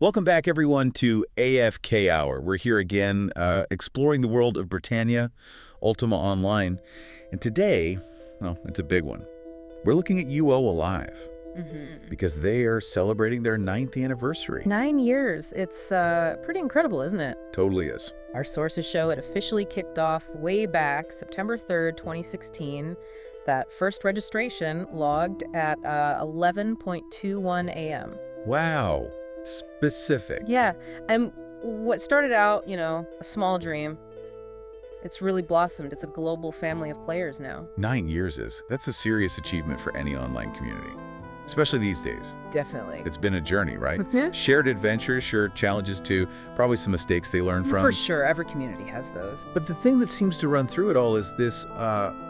Welcome back, everyone, to AFK Hour. We're here again exploring the world of Britannia, Ultima Online. And today, well, it's a big one. We're looking at UOAlive because they are celebrating their 9th anniversary. 9 years. It's pretty incredible, isn't it? Totally is. Our sources show it officially kicked off way back September 3rd, 2016. That first registration logged at 11:21 a.m. Wow. Specific. Yeah, and what started out, a small dream, it's really blossomed. It's a global family of players now. 9 years that's a serious achievement for any online community, especially these days. Definitely. It's been a journey, right? Yeah. Shared adventures, sure, challenges too, probably some mistakes they learn from. For sure, every community has those. But the thing that seems to run through it all is this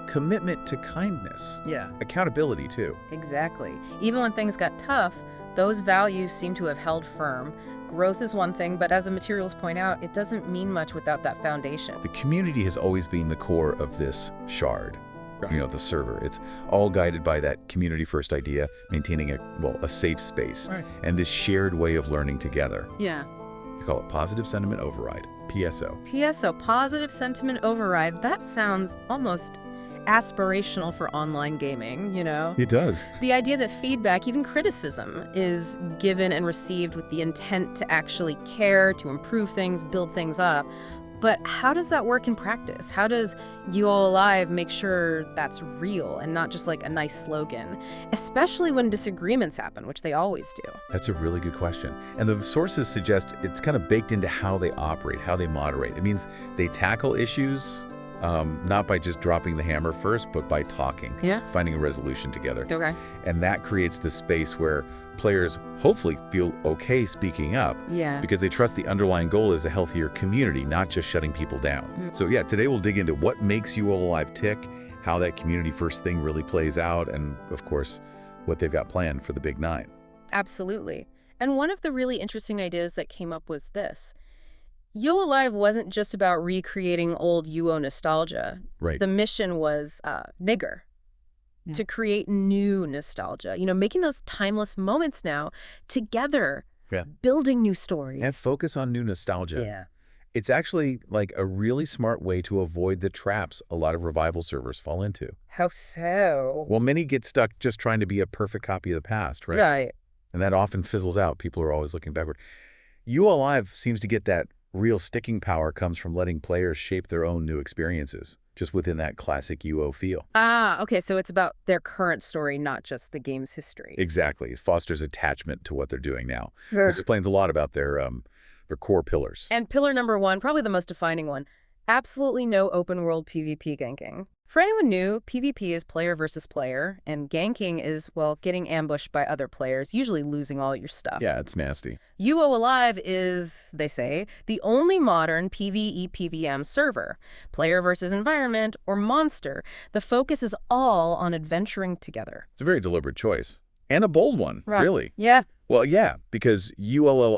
commitment to kindness. Yeah. Accountability, too. Exactly. Even when things got tough, those values seem to have held firm. Growth is one thing, but as the materials point out, it doesn't mean much without that foundation. The community has always been the core of this shard, the server. It's all guided by that community-first idea, maintaining a safe space, and this shared way of learning together. Yeah. You call it positive sentiment override, PSO. PSO, positive sentiment override. That sounds almost aspirational for online gaming, It does. The idea that feedback, even criticism, is given and received with the intent to actually care, to improve things, build things up. But how does that work in practice? How does UOAlive make sure that's real and not just like a nice slogan, especially when disagreements happen, which they always do? That's a really good question. And the sources suggest it's kind of baked into how they operate, how they moderate. It means they tackle issues not by just dropping the hammer first, but by talking, finding a resolution together. Okay. And that creates the space where players hopefully feel okay speaking up because they trust the underlying goal is a healthier community, not just shutting people down. So yeah, today we'll dig into what makes UOAlive tick, how that community first thing really plays out, and of course, what they've got planned for the big 9. Absolutely. And one of the really interesting ideas that came up was this. UOAlive wasn't just about recreating old UO nostalgia. Right. The mission was bigger, to create new nostalgia, making those timeless moments now together, building new stories. And focus on new nostalgia. Yeah. It's actually like a really smart way to avoid the traps a lot of revival servers fall into. How so? Well, many get stuck just trying to be a perfect copy of the past, right? Right. And that often fizzles out. People are always looking backward. UOAlive seems to get that real sticking power comes from letting players shape their own new experiences, just within that classic UO feel. Ah, okay, so it's about their current story, not just the game's history. Exactly. It fosters attachment to what they're doing now. Which explains a lot about their core pillars. And pillar number 1, probably the most defining one, absolutely no open-world PvP ganking. For anyone new, PvP is player versus player, and ganking is, getting ambushed by other players, usually losing all your stuff. Yeah, it's nasty. UOAlive is, they say, the only modern PvE PvM server. Player versus environment or monster. The focus is all on adventuring together. It's a very deliberate choice. And a bold one, really. Yeah. Well, yeah, because UO,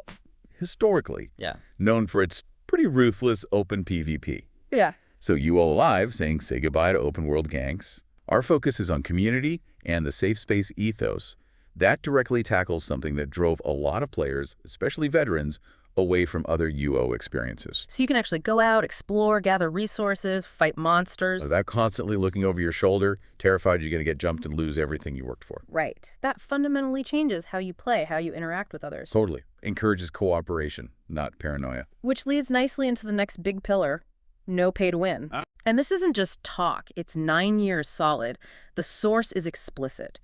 historically, known for its pretty ruthless open PvP. Yeah. So UOAlive saying say goodbye to open world ganks. Our focus is on community and the safe space ethos. That directly tackles something that drove a lot of players, especially veterans, away from other UO experiences. So you can actually go out, explore, gather resources, fight monsters. Without constantly looking over your shoulder, terrified you're going to get jumped and lose everything you worked for. Right. That fundamentally changes how you play, how you interact with others. Totally. Encourages cooperation, not paranoia. Which leads nicely into the next big pillar. No pay to win. And this isn't just talk. It's 9 years solid. The source is explicit.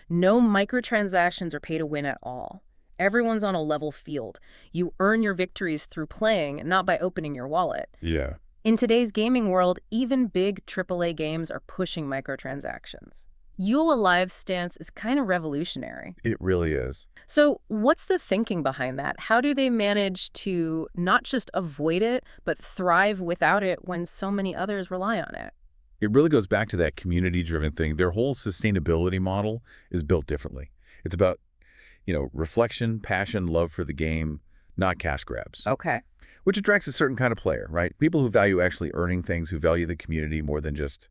No microtransactions or pay to win at all. Everyone's on a level field. You earn your victories through playing, not by opening your wallet. Yeah. In today's gaming world, even big AAA games are pushing microtransactions. UOAlive's stance is kind of revolutionary. It really is. So what's the thinking behind that? How do they manage to not just avoid it, but thrive without it when so many others rely on it? It really goes back to that community-driven thing. Their whole sustainability model is built differently. It's about, reflection, passion, love for the game, not cash grabs. Okay. Which attracts a certain kind of player, right? People who value actually earning things, who value the community more than just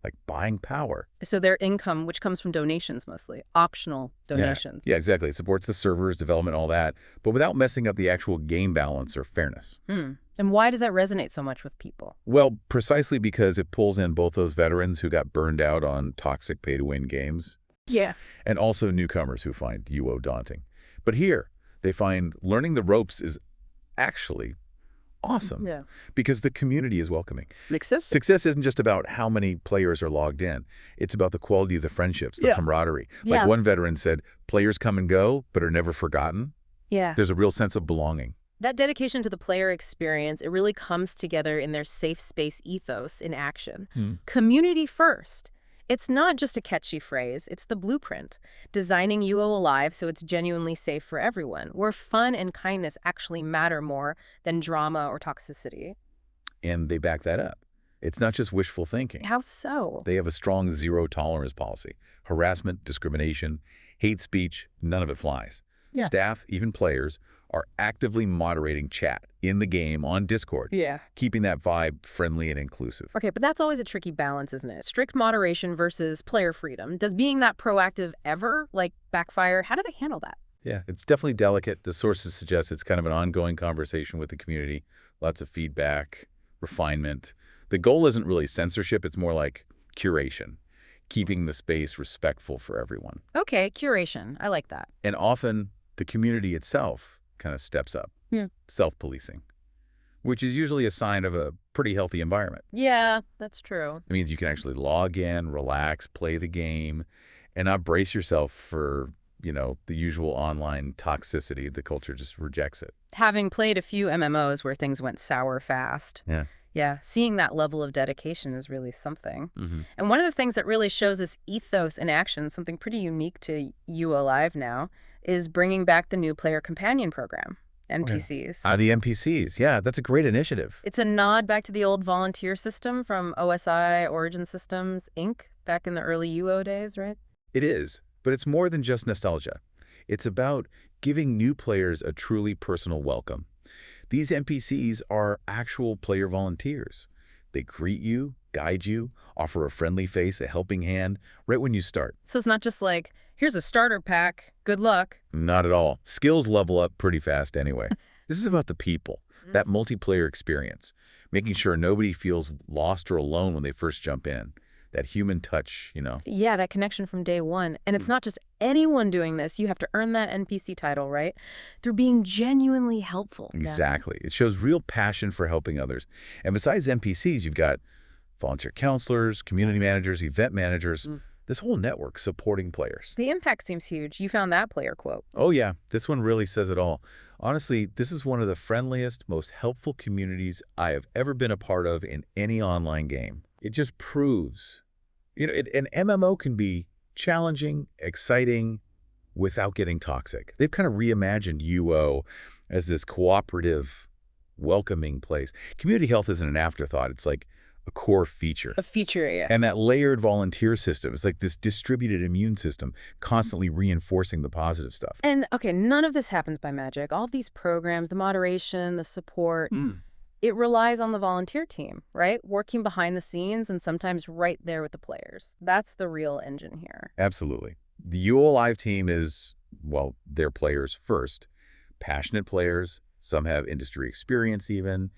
like buying power. So their income, which comes from donations mostly, optional donations. Yeah, exactly. It supports the servers, development, all that, but without messing up the actual game balance or fairness. And why does that resonate so much with people? Well, precisely because it pulls in both those veterans who got burned out on toxic pay-to-win games. Yeah. And also newcomers who find UO daunting. But here, they find learning the ropes is actually awesome. Yeah. Because the community is welcoming. Success isn't just about how many players are logged in. It's about the quality of the friendships, the camaraderie. Like one veteran said, players come and go, but are never forgotten. Yeah. There's a real sense of belonging. That dedication to the player experience, it really comes together in their safe space ethos in action. Community first. It's not just a catchy phrase, it's the blueprint. Designing UOAlive so it's genuinely safe for everyone, where fun and kindness actually matter more than drama or toxicity. And they back that up. It's not just wishful thinking. How so? They have a strong zero-tolerance policy. Harassment, discrimination, hate speech, none of it flies. Yeah. Staff, even players, are actively moderating chat in the game on Discord, keeping that vibe friendly and inclusive. Okay, but that's always a tricky balance, isn't it? Strict moderation versus player freedom. Does being that proactive ever, backfire? How do they handle that? Yeah, it's definitely delicate. The sources suggest it's kind of an ongoing conversation with the community, lots of feedback, refinement. The goal isn't really censorship, it's more like curation, keeping the space respectful for everyone. Okay, curation. I like that. And often the community itself kind of steps up, self-policing, which is usually a sign of a pretty healthy environment. Yeah, that's true. It means you can actually log in, relax, play the game, and not brace yourself for, the usual online toxicity. The culture just rejects it. Having played a few MMOs where things went sour fast. Yeah, seeing that level of dedication is really something. And one of the things that really shows this ethos in action, something pretty unique to UOAlive now, is bringing back the new player companion program, NPCs. The NPCs, yeah, that's a great initiative. It's a nod back to the old volunteer system from OSI, Origin Systems, Inc., back in the early UO days, right? It is, but it's more than just nostalgia. It's about giving new players a truly personal welcome. These NPCs are actual player volunteers. They greet you, guide you, offer a friendly face, a helping hand, right when you start. So it's not just like, here's a starter pack, good luck. Not at all. Skills level up pretty fast anyway. This is about the people, that multiplayer experience, making sure nobody feels lost or alone when they first jump in. That human touch, Yeah, that connection from day one. And it's not just anyone doing this. You have to earn that NPC title, right? Through being genuinely helpful. Exactly. It shows real passion for helping others. And besides NPCs, you've got volunteer counselors, community managers, event managers, this whole network supporting players. The impact seems huge. You found that player quote. Oh, yeah. This one really says it all. Honestly, this is one of the friendliest, most helpful communities I have ever been a part of in any online game. It just proves, an MMO can be challenging, exciting, without getting toxic. They've kind of reimagined UO as this cooperative, welcoming place. Community health isn't an afterthought. It's like a core feature. A feature, yeah. And that layered volunteer system is like this distributed immune system, constantly reinforcing the positive stuff. And, okay, none of this happens by magic. All these programs, the moderation, the support, it relies on the volunteer team, right? Working behind the scenes and sometimes right there with the players. That's the real engine here. Absolutely. The UOAlive team is, their players first. Passionate players, some have industry experience even,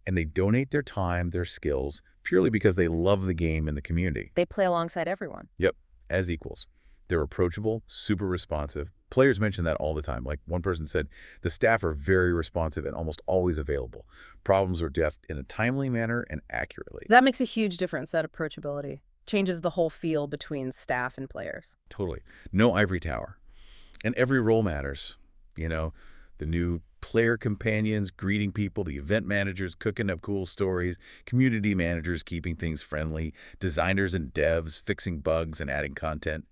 and they donate their time, their skills, purely because they love the game and the community. They play alongside everyone. Yep, as equals. They're approachable, super responsive. Players mention that all the time. Like one person said, the staff are very responsive and almost always available. Problems are dealt in a timely manner and accurately. That makes a huge difference, that approachability. Changes the whole feel between staff and players. Totally. No ivory tower. And every role matters. The new player companions greeting people, the event managers cooking up cool stories, community managers keeping things friendly, designers and devs fixing bugs and adding content.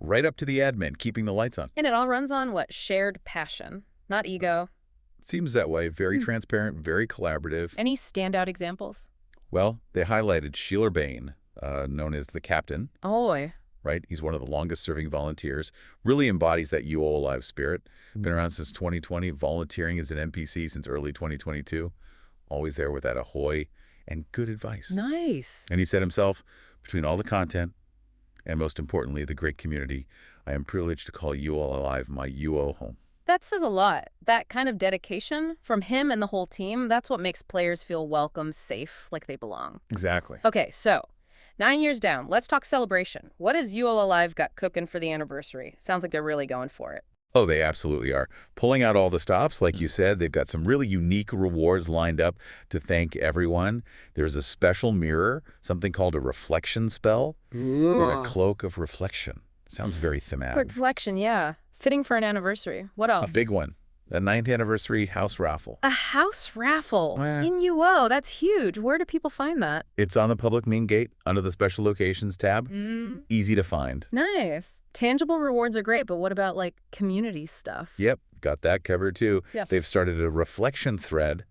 Right up to the admin, keeping the lights on. And it all runs on what? Shared passion, not ego. Seems that way. Very transparent, very collaborative. Any standout examples? Well, they highlighted Sheila Bain, known as the Captain. Oh, right? He's one of the longest-serving volunteers. Really embodies that UOAlive spirit. Been around since 2020, volunteering as an NPC since early 2022. Always there with that ahoy and good advice. Nice. And he said himself, between all the content and most importantly, the great community, I am privileged to call UOAlive my UO home. That says a lot. That kind of dedication from him and the whole team, that's what makes players feel welcome, safe, like they belong. Exactly. Okay, so 9 years down, let's talk celebration. What has UOAlive got cooking for the anniversary? Sounds like they're really going for it. Oh, they absolutely are. Pulling out all the stops, like you said, they've got some really unique rewards lined up to thank everyone. There's a special mirror, something called a reflection spell, or a cloak of reflection. Sounds very thematic. It's reflection, yeah. Fitting for an anniversary. What else? A big one. A 9th anniversary house raffle. A house raffle in UO. That's huge. Where do people find that? It's on the public main gate under the special locations tab. Easy to find. Nice. Tangible rewards are great, but what about like community stuff? Yep, got that covered too. Yes. They've started a reflection thread.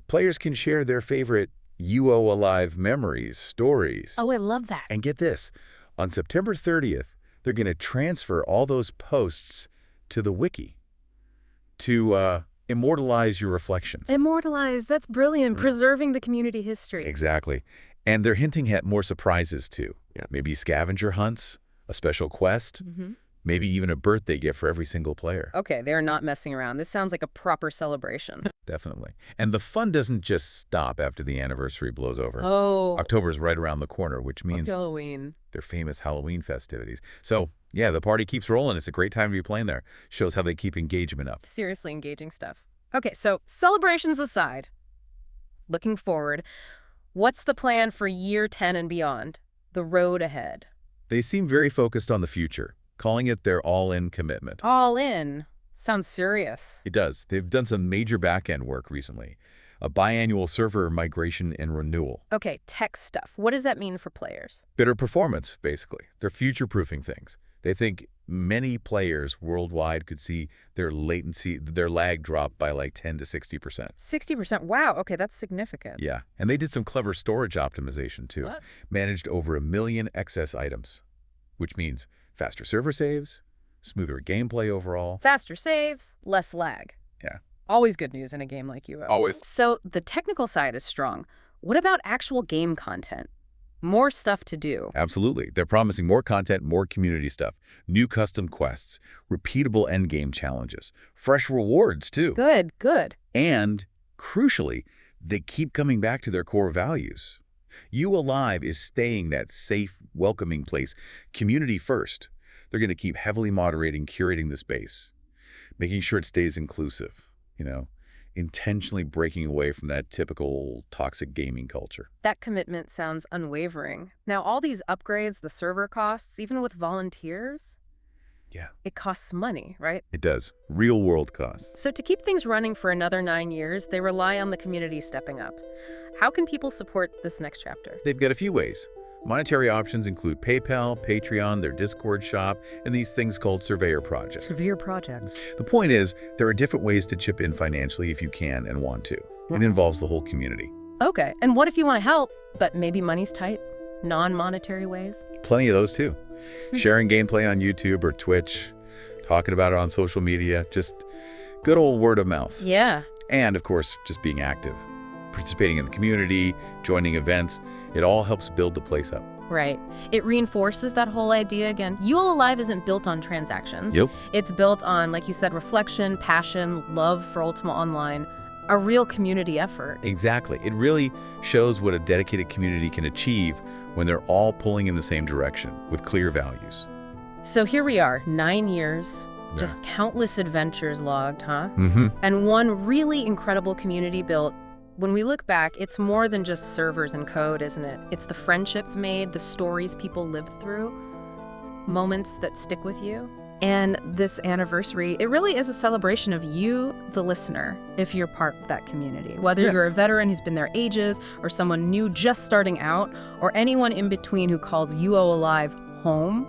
Players can share their favorite UOAlive memories, stories. Oh, I love that. And get this, on September 30th, they're going to transfer all those posts to the wiki to immortalize your reflections. Immortalize. That's brilliant. Preserving the community history. Exactly. And they're hinting at more surprises, too. Yeah. Maybe scavenger hunts, a special quest, maybe even a birthday gift for every single player. Okay, they're not messing around. This sounds like a proper celebration. Definitely. And the fun doesn't just stop after the anniversary blows over. Oh. October's right around the corner, which means Halloween. their famous Halloween festivities. So, yeah, the party keeps rolling. It's a great time to be playing there. Shows how they keep engagement up. Seriously engaging stuff. Okay, so celebrations aside, looking forward, what's the plan for year 10 and beyond? The road ahead. They seem very focused on the future, calling it their all-in commitment. All in. Sounds serious. It does. They've done some major back-end work recently. A biannual server migration and renewal. Okay, tech stuff. What does that mean for players? Better performance, basically. They're future-proofing things. They think many players worldwide could see their latency, their lag drop by like 10 to 60%. 60%? Wow, okay, that's significant. Yeah, and they did some clever storage optimization too. What? Managed over 1 million excess items, which means faster server saves, smoother gameplay overall. Faster saves, less lag. Yeah. Always good news in a game like UO. Always. So the technical side is strong. What about actual game content? More stuff to do. Absolutely. They're promising more content, more community stuff, new custom quests, repeatable endgame challenges, fresh rewards too. Good, good. And, crucially, they keep coming back to their core values. UOAlive is staying that safe, welcoming place, community first. They're going to keep heavily moderating, curating the space, making sure it stays inclusive, intentionally breaking away from that typical toxic gaming culture. That commitment sounds unwavering. Now, all these upgrades, the server costs, even with volunteers, yeah, it costs money, right? It does. Real world costs. So to keep things running for another 9 years, they rely on the community stepping up. How can people support this next chapter? They've got a few ways. Monetary options include PayPal, Patreon, their Discord shop, and these things called surveyor projects. Surveyor projects. The point is, there are different ways to chip in financially if you can and want to. It involves the whole community. Okay, and what if you want to help, but maybe money's tight? Non-monetary ways? Plenty of those too. Sharing gameplay on YouTube or Twitch, talking about it on social media, just good old word of mouth. Yeah. And of course, just being active. Participating in the community, joining events, it all helps build the place up. Right. It reinforces that whole idea again. UOAlive isn't built on transactions. Yep. It's built on, like you said, reflection, passion, love for Ultima Online, a real community effort. Exactly. It really shows what a dedicated community can achieve when they're all pulling in the same direction with clear values. So here we are, 9 years, just countless adventures logged, huh? And one really incredible community built. When we look back, it's more than just servers and code, isn't it? It's the friendships made, the stories people lived through, moments that stick with you. And this anniversary, it really is a celebration of you, the listener, if you're part of that community. Whether you're a veteran who's been there ages, or someone new just starting out, or anyone in between who calls UOAlive home,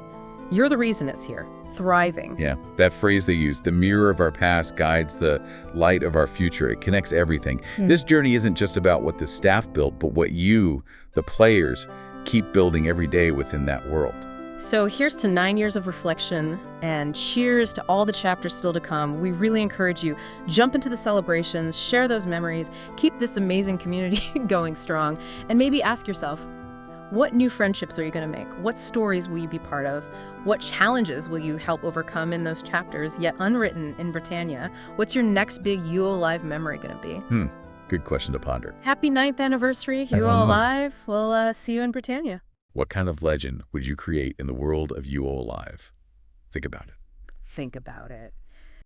you're the reason it's here. Thriving. Yeah, that phrase they use, the mirror of our past guides the light of our future. It connects everything. This journey isn't just about what the staff built, but what you, the players, keep building every day within that world. So here's to 9 years of reflection, and cheers to all the chapters still to come. We really encourage you, jump into the celebrations, share those memories, keep this amazing community going strong, and maybe ask yourself, what new friendships are you going to make? What stories will you be part of? What challenges will you help overcome in those chapters yet unwritten in Britannia? What's your next big UOAlive memory going to be? Good question to ponder. Happy 9th anniversary, UOAlive. We'll see you in Britannia. What kind of legend would you create in the world of UOAlive? Think about it. Think about it.